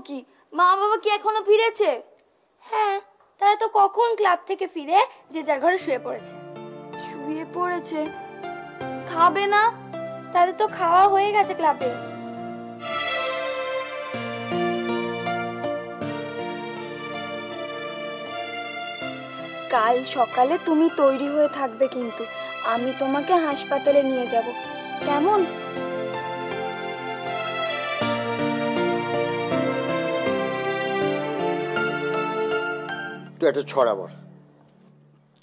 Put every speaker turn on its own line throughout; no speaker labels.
কি, মা বাবা কি এখনো ফিরেছে?
হ্যাঁ, তারা তো কখন ক্লাব থেকে ফিরে যে যার ঘরে শুয়ে পড়েছে।
শুয়ে পড়েছে? খাবে না?
তাদের তো খাওয়া হয়ে গেছে ক্লাবে।
কাল সকালে তুমি তৈরি হয়ে থাকবে, কিন্তু আমি তোমাকে হাসপাতালে নিয়ে যাব, কেমন?
তুই একটা ছড়া বল।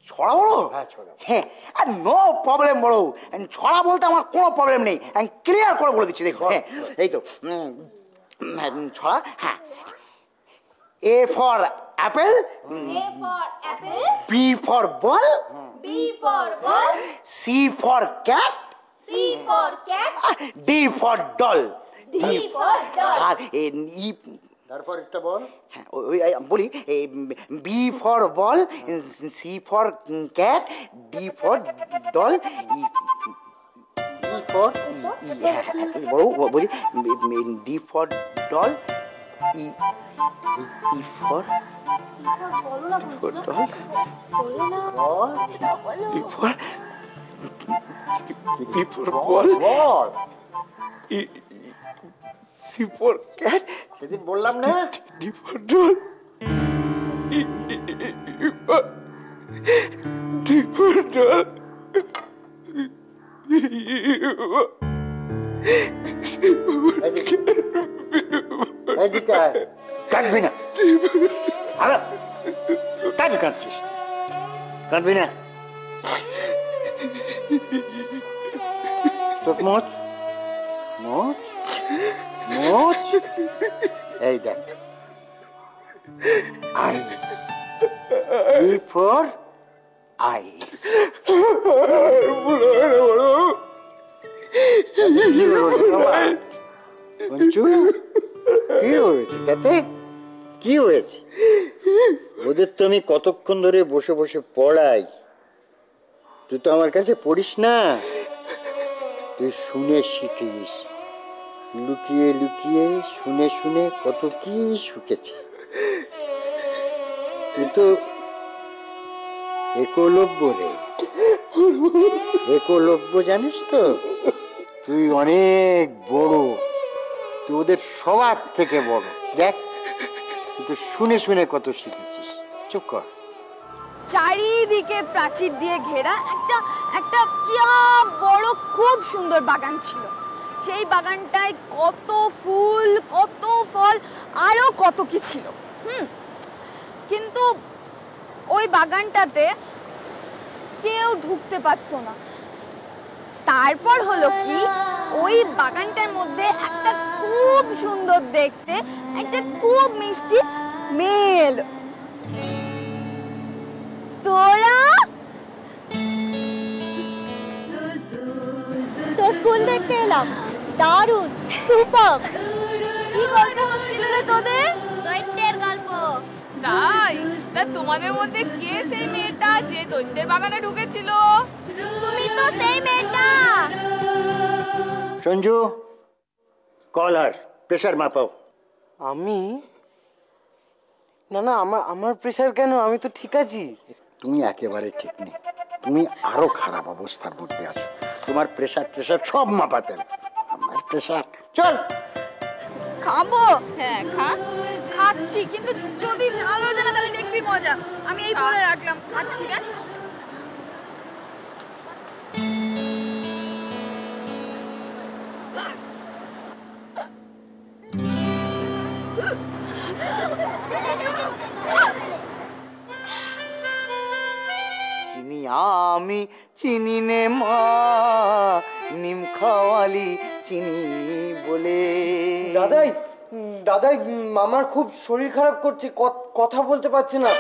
ছড়া বলো?
হ্যাঁ, ছড়া।
হ্যাঁ, আর নো প্রবলেম বলো। ছড়া বলতে আমার কোনো প্রবলেম নেই, আমি ক্লিয়ার করে বলে দিচ্ছি। দেখো, হ্যাঁ, এই তো ছড়া। হ্যাঁ, A for apple, B for ball, C for cat, D for doll. আর ই,
তারপর একটা বল।
হ্যাঁ, ওই বলি, B for ball, C for cat, D for doll, E for E. হ্যাঁ, বলি, D for doll, E for doll, E for B for ball, C for cat,
সেদিন বললাম না?
D for doll, D for doll. কাটবি না, কাটবি, কাটছিস, কাটবি না। চোখ মোচ, মোচ, মোচ। এই দেখ, আইস, ই ফর আইস। কি হয়েছে তাতে? কি হয়েছে? ওদের তো আমি কতক্ষণ ধরে বসে বসে পড়াই, তুই তো আমার কাছে পড়িস না। তুই শুনে শিখিস, লুকিয়ে লুকিয়ে শুনে শুনে কত কি শিখেছে। তুই তো একলব্য রে, একলব্য, জানিস তো? তুই অনেক বড়, তুই ওদের সবার থেকে বড়। দেখ, তুই তো শুনে শুনে কত শিখেছিস। চুপ কর।
চারিদিকে প্রাচীর দিয়ে ঘেরা একটা একটা বড় খুব সুন্দর বাগান ছিল। সেই বাগানটায় কত ফুল, কত ফল, আরো কত কি ছিল। কিন্তু ওই বাগানটাতে কেউ ঢুকতে পারতো না। তারপর হলো কি, ওই বাগানটার মধ্যে একটা খুব সুন্দর দেখতে একটা খুব মিষ্টি মেয়ে এলো। তোরা
তো স্কুল দেখতে এলাম, দারুণ, সুপার।
কি গল্প হচ্ছিল রে তোদের?
দৈত্যের গল্প।
তাই? তা তোমাদের মধ্যে কে সেই মেয়েটা যে দৈত্যের বাগানে ঢুকেছিল?
তুমি তো সেই মেয়েটা।
সঞ্জু, কলার প্রেসার মাপাও।
আমি? না না, আমার প্রেসার কেন? আমি তো ঠিক আছি।
তুমি একেবারে ঠিক নেই, তুমি আরো খারাপ অবস্থার মধ্যে আছো। তোমার প্রেসার প্রেসার সব মাপাতে হবে। আমার প্রেসার। চল
খাবো।
হ্যাঁ, খা।
খাচ্ছি, কিন্তু যদি ঝাল হয়ে যায় না তাহলে দেখবি মজা। আমি এই বলে রাখলাম, খাচ্ছি না।
চিনি আমি চিনি নে মা, নিম খাওয়ালি চিনি বলে।
দাদাই, দাদাই, আমার খুব শরীর খারাপ করছে, কথা বলতে পারছে না।